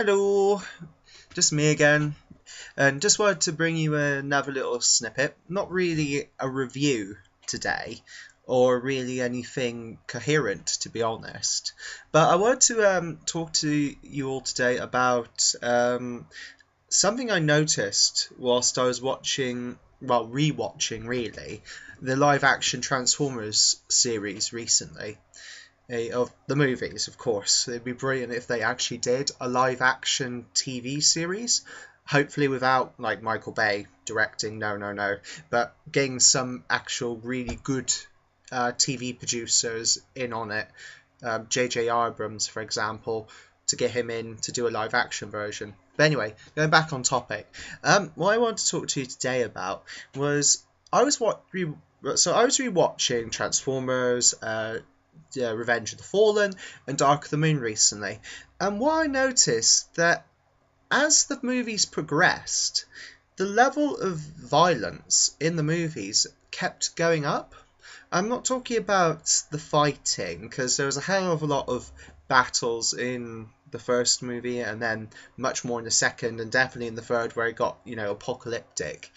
Hello, just me again, and just wanted to bring you another little snippet. Not really a review today, or really anything coherent, to be honest. But I wanted to talk to you all today about something I noticed whilst I was watching, well, rewatching really, the live action Transformers series recently of the movies, of course. It'd be brilliant if they actually did a live action TV series. Hopefully without like Michael Bay directing, no, no, no, but getting some actual really good TV producers in on it. J.J. Abrams, for example, to get him in to do a live action version. But anyway, going back on topic, what I wanted to talk to you today about was I was I was rewatching Transformers, Revenge of the Fallen and Dark of the Moon recently, and what I noticed that as the movies progressed, the level of violence in the movies kept going up. I'm not talking about the fighting, because there was a hell of a lot of battles in the first movie, and then much more in the second, and definitely in the third, where it got, apocalyptic.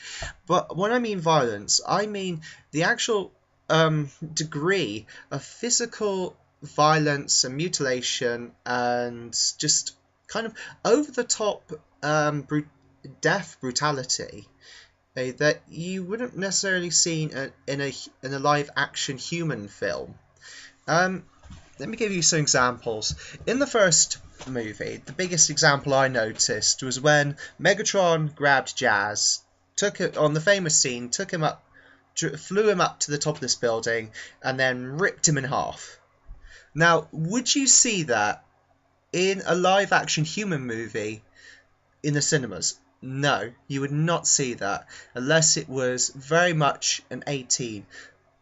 But when I mean violence, I mean the actual degree of physical violence and mutilation and just kind of over the top death brutality that you wouldn't necessarily see in a live action human film. Um, Let me give you some examples. In the first movie, the biggest example I noticed was when Megatron grabbed Jazz, took it on the famous scene, took him up, flew him up to the top of this building, and then ripped him in half. Now, would you see that in a live action human movie in the cinemas? No, you would not see that unless it was very much an 18.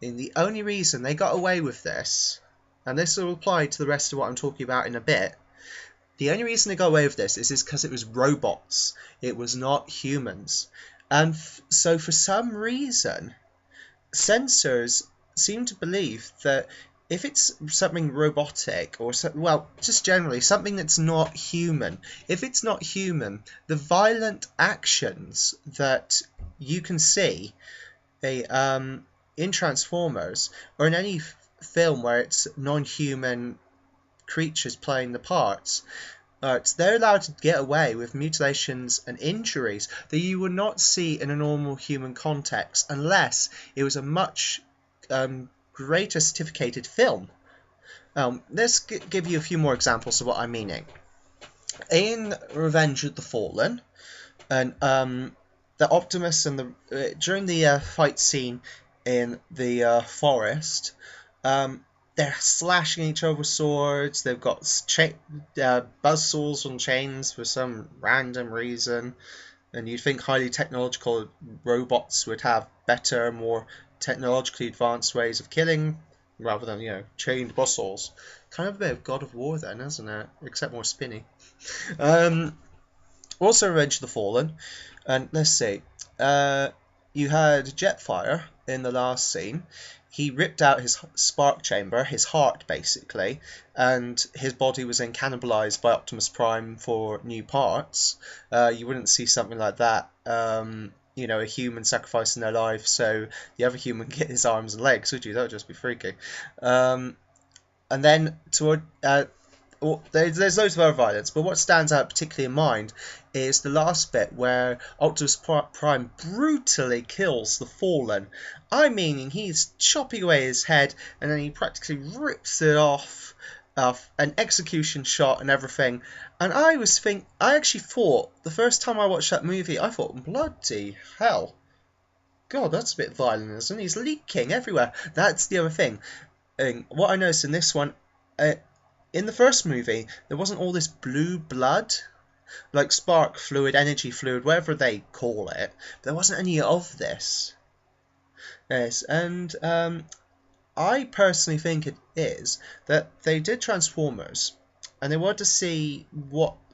And the only reason they got away with this, and this will apply to the rest of what I'm talking about in a bit, the only reason they got away with this is because it was robots. It was not humans. And so for some reason, censors seem to believe that if it's something robotic or well, just generally something that's not human, if it's not human, the violent actions that you can see in Transformers or in any film where it's non-human creatures playing the parts, they're allowed to get away with mutilations and injuries that you would not see in a normal human context unless it was a much greater certificated film. Let's give you a few more examples of what I'm meaning. In Revenge of the Fallen, and the Optimus and during the fight scene in the forest, they're slashing each other with swords. They've got buzzsaws on chains for some random reason. And you'd think highly technological robots would have better, more technologically advanced ways of killing rather than, chained buzzsaws. Kind of a bit of God of War then, isn't it? Except more spinny. Also Revenge of the Fallen. And let's see. You had Jetfire in the last scene. He ripped out his spark chamber, his heart basically, and his body was then cannibalized by Optimus Prime for new parts. You wouldn't see something like that, a human sacrificing their life so the other human get his arms and legs, would you? That would just be freaky. And then there's loads of other violence, but what stands out particularly in mind is the last bit where Optimus Prime brutally kills the Fallen. I mean, he's chopping away his head, and then he practically rips it off, an execution shot and everything. And I actually thought, the first time I watched that movie, I thought, bloody hell. God, that's a bit violent, isn't it? He's leaking everywhere. That's the other thing. And what I noticed in this one, in the first movie, there wasn't all this blue blood, like spark fluid, energy fluid, whatever they call it. There wasn't any of this. Yes, and I personally think it is that they did Transformers, and they wanted to see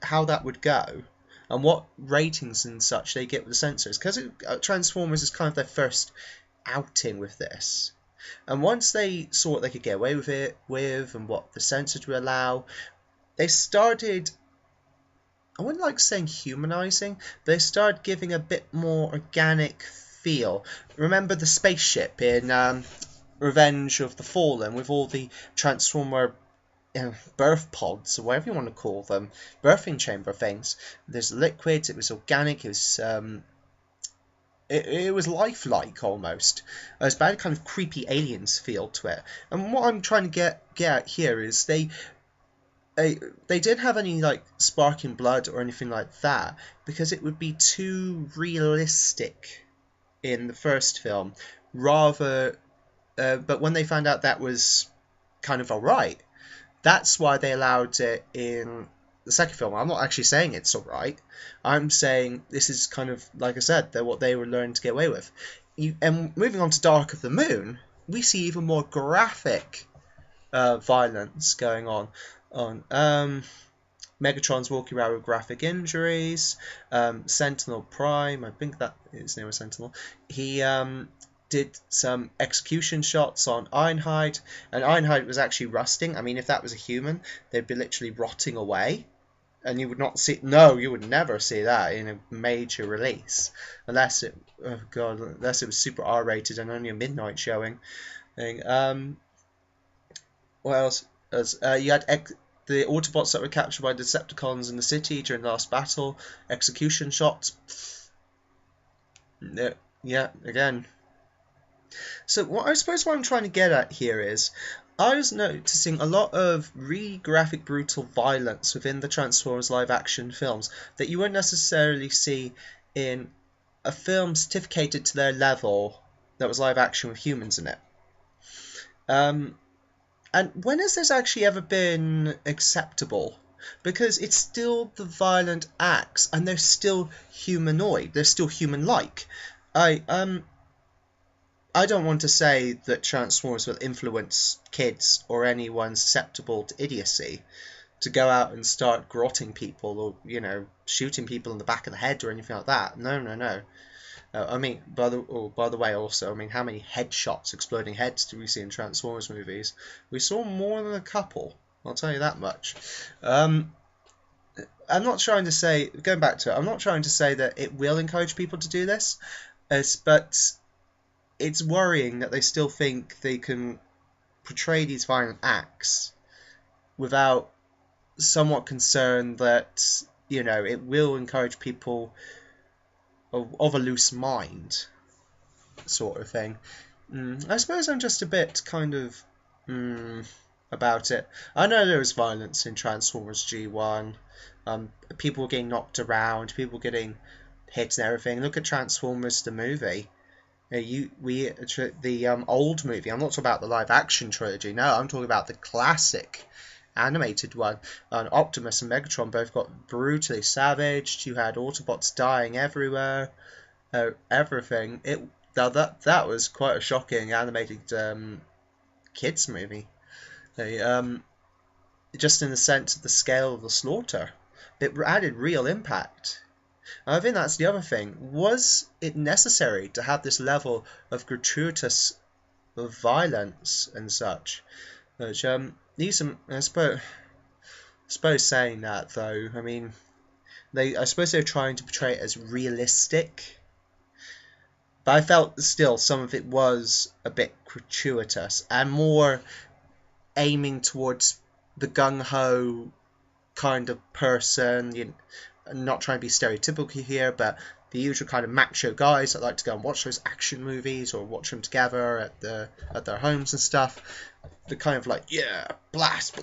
how that would go, and what ratings and such they get with the censors, because Transformers is kind of their first outing with this. And once they saw what they could get away with and what the censors would allow, they started I wouldn't like saying humanizing, but they started giving a bit more organic feel. Remember the spaceship in Revenge of the Fallen with all the Transformer birth pods, or whatever you want to call them, birthing chamber things. There's liquids, it was organic, it was lifelike almost. It was about a kind of creepy aliens feel to it. And what I'm trying to get at here is they didn't have any like sparking blood or anything like that because it would be too realistic in the first film. Rather, but when they found out that was kind of alright, that's why they allowed it in the second film. I'm not actually saying it's alright. I'm saying this is kind of, like I said, they're what they were learning to get away with. And moving on to Dark of the Moon, we see even more graphic violence going on. Megatron's walking around with graphic injuries. Sentinel Prime, I think that his name was Sentinel. He did some execution shots on Ironhide, and Ironhide was actually rusting. I mean, if that was a human, they'd be literally rotting away, and you would not see. No, you would never see that in a major release, unless it, oh god, unless it was super R-rated and only a midnight showing. What else? You had the Autobots that were captured by Decepticons in the city during the last battle. Execution shots. Yeah, again. So what I'm trying to get at here is, I was noticing a lot of really graphic, brutal violence within the Transformers live-action films that you wouldn't necessarily see in a film certificated to their level that was live-action with humans in it. And when has this actually ever been acceptable? Because it's still the violent acts, and they're still humanoid, they're still human-like. I don't want to say that Transformers will influence kids or anyone susceptible to idiocy to go out and start grotting people or, shooting people in the back of the head or anything like that. No. I mean, by the way, also, I mean, how many headshots, exploding heads do we see in Transformers movies? We saw more than a couple, I'll tell you that much. I'm not trying to say, going back to it, I'm not trying to say that it will encourage people to do this, but it's worrying that they still think they can portray these violent acts without somewhat concern that, it will encourage people of a loose mind, sort of thing. I suppose I'm just a bit kind of about it. I know there was violence in Transformers G1. People were getting knocked around, people getting hit and everything. Look at Transformers the movie. The old movie. I'm not talking about the live action trilogy. No, I'm talking about the classic animated one. Optimus and Megatron both got brutally savaged. You had Autobots dying everywhere. Everything. That was quite a shocking animated kids movie. Just in the sense of the scale of the slaughter, it added real impact. I think that's the other thing. Was it necessary to have this level of gratuitous violence and such? Which, I suppose saying that though, I mean, I suppose they're trying to portray it as realistic, but I felt still some of it was a bit gratuitous and more aiming towards the gung-ho kind of person. Not trying to be stereotypical here, but the usual kind of macho guys that like to go and watch those action movies or watch them together at their homes and stuff. The kind of like, yeah, blast,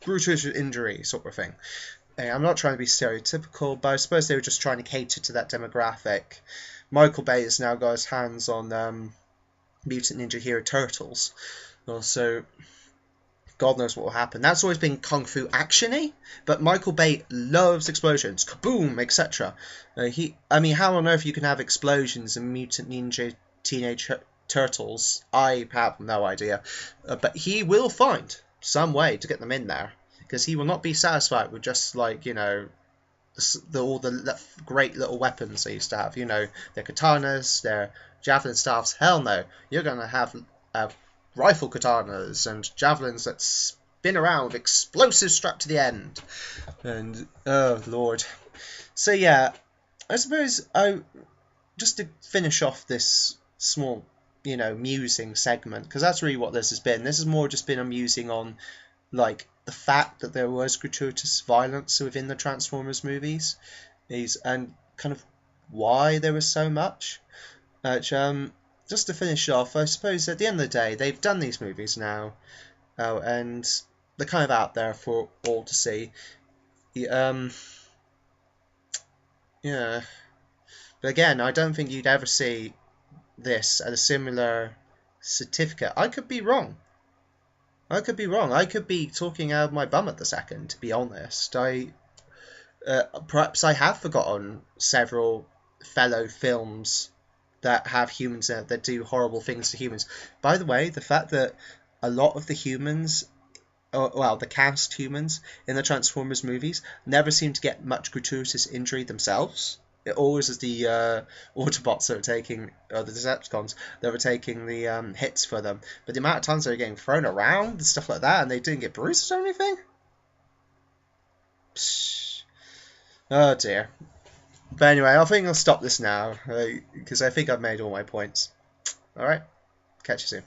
brutal injury sort of thing. I'm not trying to be stereotypical, but I suppose they were just trying to cater to that demographic. Michael Bay has now got his hands on Mutant Ninja Hero Turtles. Also, God knows what will happen. That's always been kung fu action-y, but Michael Bay loves explosions, kaboom, etc. How on earth you can have explosions in Mutant Ninja Teenage Turtles, I have no idea. But he will find some way to get them in there, because he will not be satisfied with just all the great little weapons they used to have. Their katanas, their javelin staffs. Hell no, you're gonna have rifle katanas and javelins that been around with explosives strapped to the end. And oh lord. So yeah, I suppose just to finish off this small, musing segment, because that's really what this has been. This has more just been a musing on like the fact that there was gratuitous violence within the Transformers movies, and kind of why there was so much. Which, just to finish off, I suppose at the end of the day, they've done these movies now, and they're kind of out there for all to see. Um, yeah, but again, I don't think you'd ever see this at a similar certificate. I could be wrong. I could be wrong. I could be talking out of my bum at the second, to be honest. Perhaps I have forgotten several fellow films that have humans in it that do horrible things to humans. By the way, the fact that a lot of the humans, well, the cast humans in the Transformers movies never seem to get much gratuitous injury themselves. It always is the Autobots that are taking, or the Decepticons that were taking the hits for them. But the amount of times they were getting thrown around and stuff like that, and they didn't get bruised or anything. Psh. Oh dear. But anyway, I think I'll stop this now, because I think I've made all my points. Alright, catch you soon.